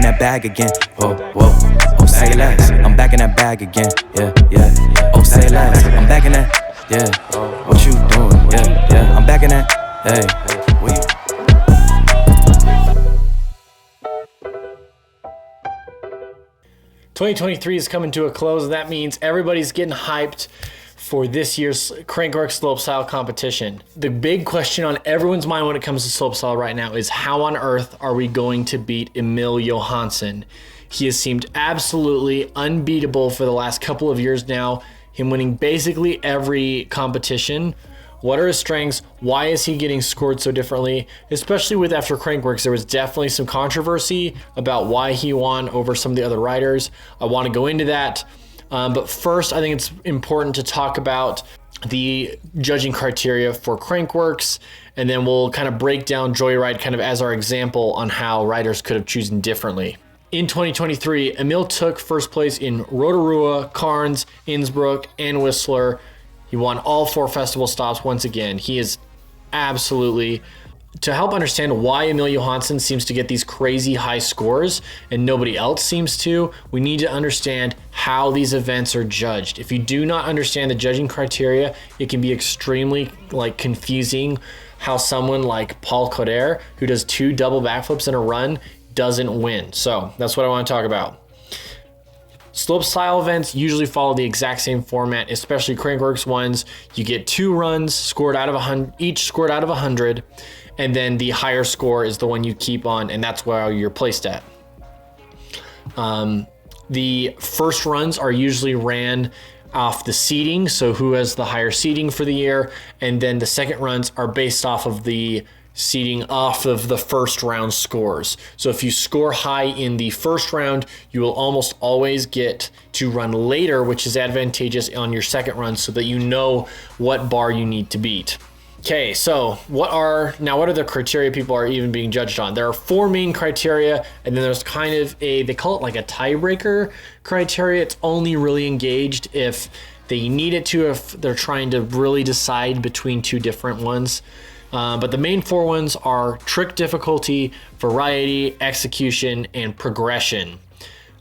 in that bag again. Whoa, whoa. Oh, say less. I'm back in that bag again. Yeah, yeah. Oh, say less. I'm back in that. Yeah. What you doing? Yeah, yeah. I'm back in that. Hey, what you? 2023 is coming to a close. That means everybody's getting hyped for this year's Crankworx slopestyle competition. The big question on everyone's mind when it comes to slopestyle right now is how on earth are we going to beat Emil Johansson? He has seemed absolutely unbeatable for the last couple of years now, him winning basically every competition. What are his strengths? Why is he getting scored so differently? Especially with after Crankworx, there was definitely some controversy about why he won over some of the other riders. I want to go into that. But first, I think it's important to talk about the judging criteria for Crankworx, and then we'll kind of break down Joyride kind of as our example on how riders could have chosen differently. In 2023, Emil took first place in Rotorua, Cairns, Innsbruck, and Whistler. He won all 4 festival stops once again. He is absolutely... To help understand why Emil Johansson seems to get these crazy high scores and nobody else seems to, we need to understand how these events are judged. If you do not understand the judging criteria, it can be extremely confusing how someone like Paul Coder, who does 2 double backflips in a run, doesn't win. So that's what I want to talk about. Slopestyle events usually follow the exact same format, especially Crankworx ones. You get 2 runs scored out of 100, each scored out of 100, and then the higher score is the one you keep on, and that's where you're placed at. The first runs are usually ran off the seeding, so who has the higher seeding for the year, and then the second runs are based off of the seeding off of the first round scores. So if you score high in the first round, you will almost always get to run later, which is advantageous on your second run so that you know what bar you need to beat. Okay, so what are the criteria people are even being judged on? There are 4 main criteria, and then there's kind of they call it like a tiebreaker criteria. It's only really engaged if they need it to, if they're trying to really decide between 2 different ones. But the main 4 ones are trick difficulty, variety, execution, and progression.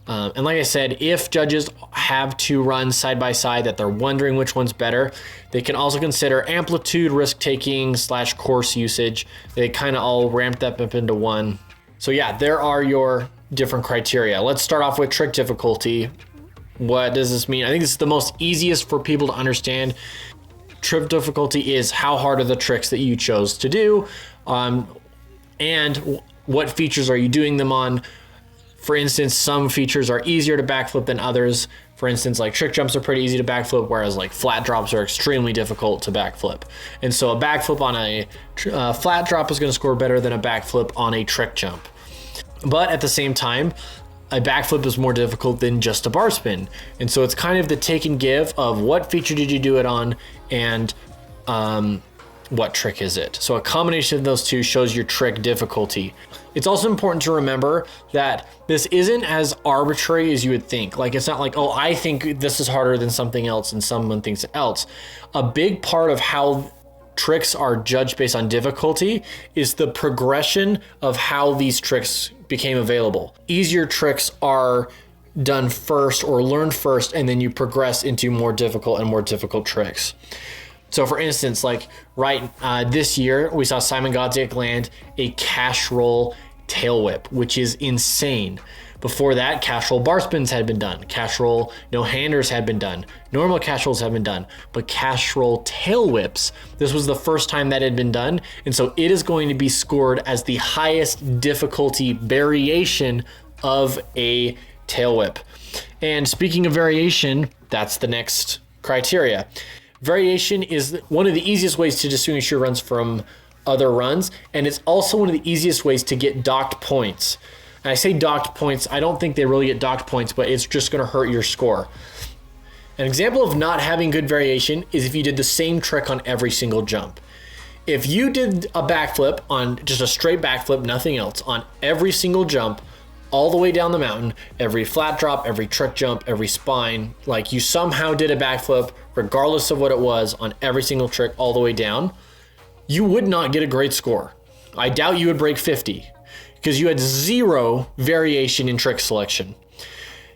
And like I said, if judges have 2 runs side by side that they're wondering which one's better, they can also consider amplitude, risk-taking / course usage. They kind of all ramp that up into one. So yeah, there are your different criteria. Let's start off with trick difficulty. What does this mean? I think this is the most easiest for people to understand. Trick difficulty is how hard are the tricks that you chose to do, and what features are you doing them on. For instance, some features are easier to backflip than others. For instance, like trick jumps are pretty easy to backflip, whereas like flat drops are extremely difficult to backflip. And so a backflip on a flat drop is going to score better than a backflip on a trick jump. But at the same time, a backflip is more difficult than just a bar spin. And so it's kind of the take and give of what feature did you do it on and what trick is it. So a combination of those 2 shows your trick difficulty. It's also important to remember that this isn't as arbitrary as you would think. Like, it's not like, oh, I think this is harder than something else and someone thinks else. A big part of how tricks are judged based on difficulty is the progression of how these tricks became available. Easier tricks are done first or learned first, and then you progress into more difficult tricks. So for instance, like this year, we saw Simon Godziak land a cash roll tail whip, which is insane. Before that, cash roll bar spins had been done. Cash roll no-handers had been done. Normal cash rolls had been done. But cash roll tail whips, this was the first time that had been done. And so it is going to be scored as the highest difficulty variation of a tail whip. And speaking of variation, that's the next criteria. Variation is one of the easiest ways to distinguish your runs from other runs, and it's also one of the easiest ways to get docked points. And I say docked points, I don't think they really get docked points, but it's just going to hurt your score. An example of not having good variation is if you did the same trick on every single jump. If you did a backflip on just a straight backflip, nothing else, on every single jump, all the way down the mountain, every flat drop, every trick jump, every spine, like you somehow did a backflip, regardless of what it was, on every single trick all the way down, you would not get a great score. I doubt you would break 50. because you had zero variation in trick selection.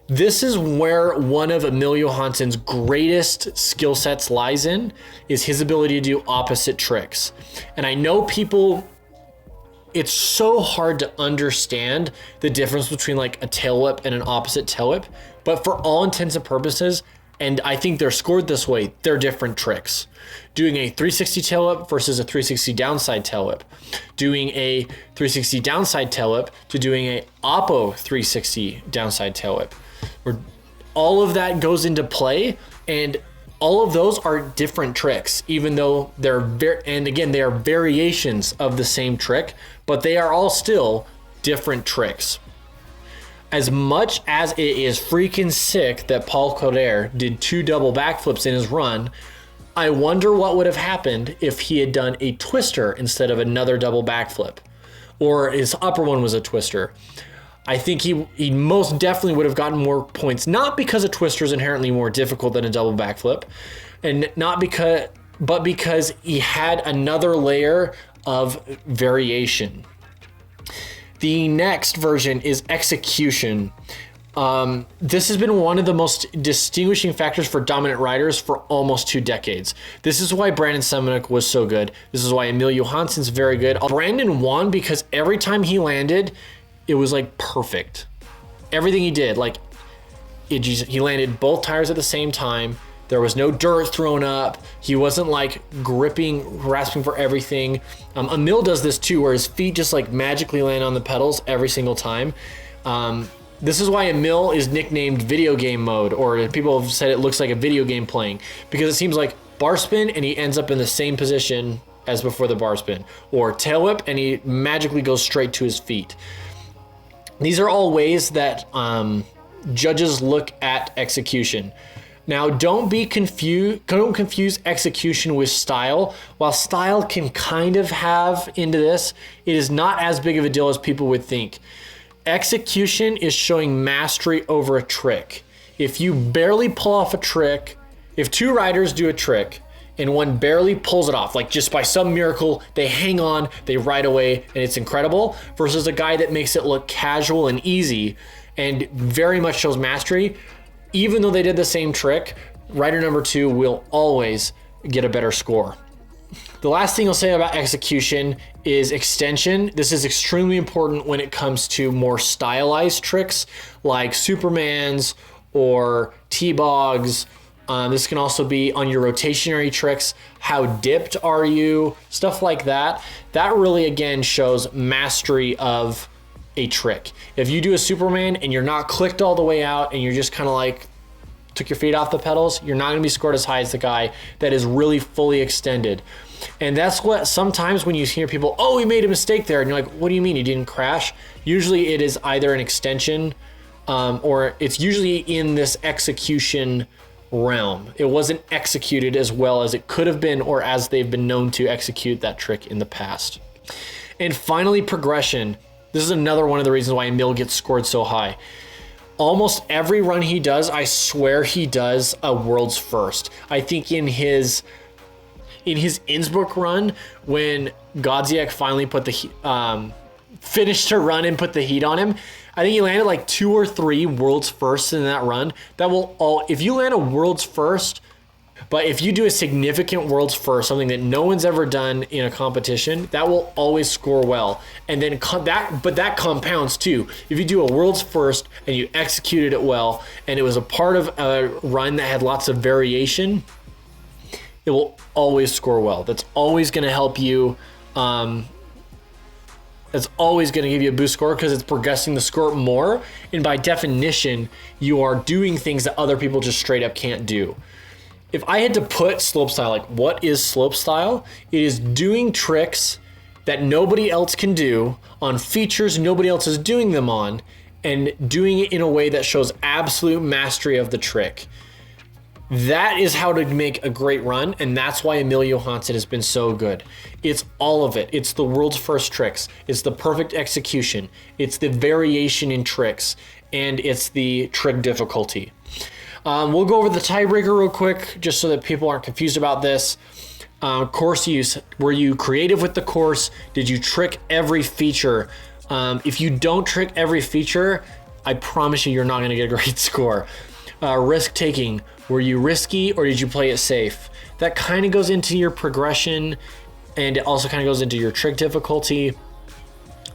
This is where one of Emil Johansson's greatest skill sets lies in, is his ability to do opposite tricks. And I know people, it's so hard to understand the difference between like a tail whip and an opposite tail whip, but for all intents and purposes, and I think they're scored this way, they're different tricks. Doing a 360 tail whip versus a 360 downside tail whip. Doing a 360 downside tail whip to doing a oppo 360 downside tail whip. Where all of that goes into play, and all of those are different tricks, even though they're they are variations of the same trick, but they are all still different tricks. As much as it is freaking sick that Paul Coder did 2 double backflips in his run, I wonder what would have happened if he had done a twister instead of another double backflip, or his upper one was a twister. I think he most definitely would have gotten more points, not because a twister is inherently more difficult than a double backflip, and but because he had another layer of variation. The next version is execution. This has been one of the most distinguishing factors for dominant riders for almost 2 decades. This is why Brandon Semenuk was so good. This is why Emil Johansson's very good. Brandon won because every time he landed, it was like perfect. Everything he did, like he landed both tires at the same time. There was no dirt thrown up. He wasn't like grasping for everything. Emil does this too, where his feet just like magically land on the pedals every single time. This is why Emil is nicknamed video game mode, or people have said it looks like a video game playing, because it seems like bar spin and he ends up in the same position as before the bar spin, or tail whip and he magically goes straight to his feet. These are all ways that judges look at execution. Now, don't confuse execution with style. While style can kind of have into this, it is not as big of a deal as people would think. Execution is showing mastery over a trick. If you barely pull off a trick, if 2 riders do a trick and one barely pulls it off, like just by some miracle, they hang on, they ride away, and it's incredible, versus a guy that makes it look casual and easy and very much shows mastery, even though they did the same trick, rider number 2 will always get a better score. The last thing I'll say about execution is extension. This is extremely important when it comes to more stylized tricks like Supermans or T-Bogs. This can also be on your rotationary tricks. How dipped are you? Stuff like that. That really, again, shows mastery of a trick. If you do a Superman and you're not clicked all the way out and you're just kind of like took your feet off the pedals, you're not going to be scored as high as the guy that is really fully extended. And that's what sometimes when you hear people, oh, we made a mistake there, and you're like, what do you mean, you didn't crash? Usually it is either an extension or it's usually in this execution realm. It wasn't executed as well as it could have been, or as they've been known to execute that trick in the past. And finally, progression. This is another one of the reasons why Emil gets scored so high. Almost every run he does, I swear he does a world's first. I think in his Innsbruck run, when Godziak finally put finished her run and put the heat on him, I think he landed like 2 or 3 world's firsts in that run. If you land a world's first, but if you do a significant world's first, something that no one's ever done in a competition, that will always score well. And then that compounds too. If you do a world's first and you executed it well, and it was a part of a run that had lots of variation, it will always score well. That's always going to help you. That's always going to give you a boost score because it's progressing the score more. And by definition, you are doing things that other people just straight up can't do. If I had to put slopestyle, like what is slopestyle? It is doing tricks that nobody else can do on features nobody else is doing them on, and doing it in a way that shows absolute mastery of the trick. That is how to make a great run, and that's why Emil Johansson has been so good. It's all of it. It's the world's first tricks. It's the perfect execution. It's the variation in tricks, and it's the trick difficulty. We'll go over the tiebreaker real quick, just so that people aren't confused about this. Course use. Were you creative with the course? Did you trick every feature? If you don't trick every feature, I promise you're not gonna get a great score. Risk taking, were you risky or did you play it safe? That kind of goes into your progression, and it also kind of goes into your trick difficulty.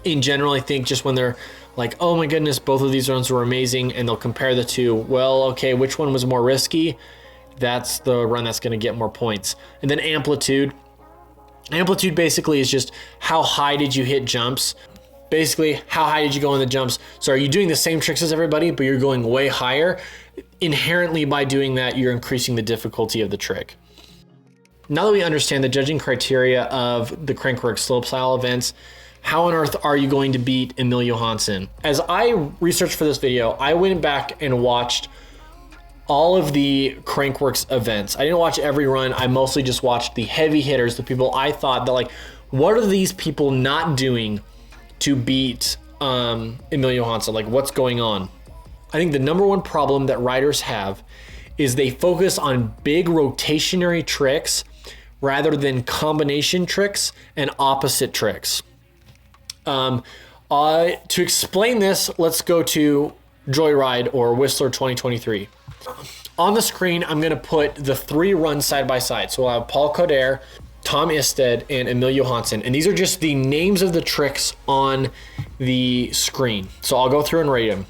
In general, I think just when they're like, oh my goodness, both of these runs were amazing, and they'll compare the two, well, okay, which one was more risky? That's the run that's gonna get more points. And then amplitude. Amplitude basically is just how high did you hit jumps? Basically, how high did you go in the jumps? So are you doing the same tricks as everybody, but you're going way higher? Inherently, by doing that, you're increasing the difficulty of the trick. Now that we understand the judging criteria of the Crankworx slopestyle events, how on earth are you going to beat Emil Johansson? As I researched for this video, I went back and watched all of the Crankworx events. I didn't watch every run. I mostly just watched the heavy hitters, the people I thought that like, what are these people not doing to beat Emil Johansson? Like, what's going on? I think the number one problem that riders have is they focus on big rotationary tricks rather than combination tricks and opposite tricks. To explain this, let's go to Joyride or Whistler 2023. On the screen, I'm gonna put the 3 runs side by side. So we'll have Paul Coder, Tom Isted, and Emil Johansson. And these are just the names of the tricks on the screen. So I'll go through and rate them.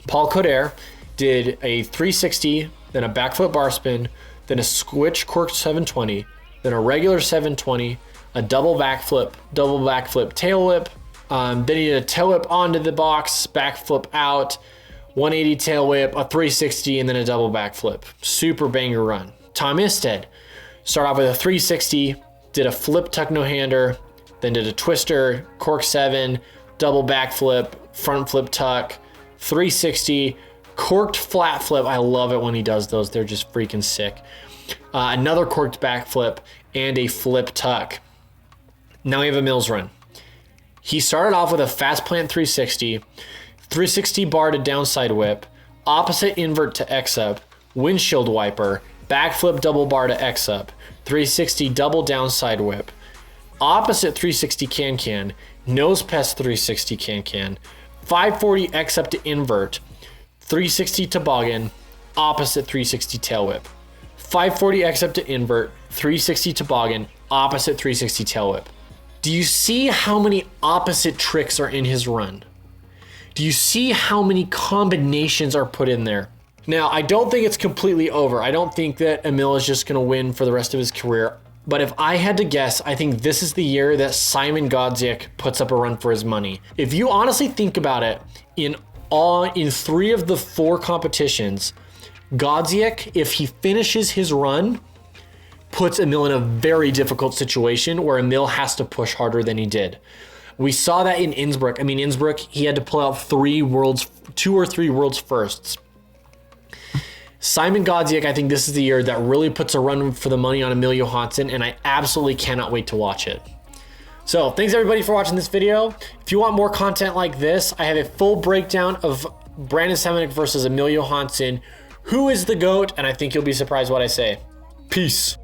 Paul Coder did a 360, then a backflip bar spin, then a switch cork 720, then a regular 720, a double backflip tail whip. Then he did a tail whip onto the box, backflip out, 180 tail whip, a 360, and then a double backflip. Super banger run. Tom Isted started off with a 360, did a flip tuck no-hander, then did a twister, cork 7, double backflip, front flip tuck, 360, corked flat flip. I love it when he does those. They're just freaking sick. Another corked backflip and a flip tuck. Now we have Emil's run. He started off with a fast plant 360, 360 bar to downside whip, opposite invert to X up, windshield wiper, backflip double bar to X up, 360 double downside whip, opposite 360 can, nose pest 360 can, 540 X up to invert, 360 toboggan, opposite 360 tail whip, 540 X up to invert, 360 toboggan, opposite 360 tail whip. Do you see how many opposite tricks are in his run? Do you see how many combinations are put in there? Now, I don't think it's completely over. I don't think that Emil is just gonna win for the rest of his career. But if I had to guess, I think this is the year that Simon Godziak puts up a run for his money. If you honestly think about it, in 3 of the 4 competitions, Godziak, if he finishes his run, puts Emil in a very difficult situation where Emil has to push harder than he did. We saw that in Innsbruck. I mean, Innsbruck, he had to pull out 2 or 3 world's firsts. Simon Godziak, I think this is the year that really puts a run for the money on Emil Johansson, and I absolutely cannot wait to watch it. So thanks everybody for watching this video. If you want more content like this, I have a full breakdown of Brandon Semenick versus Emil Johansson. Who is the GOAT? And I think you'll be surprised what I say. Peace.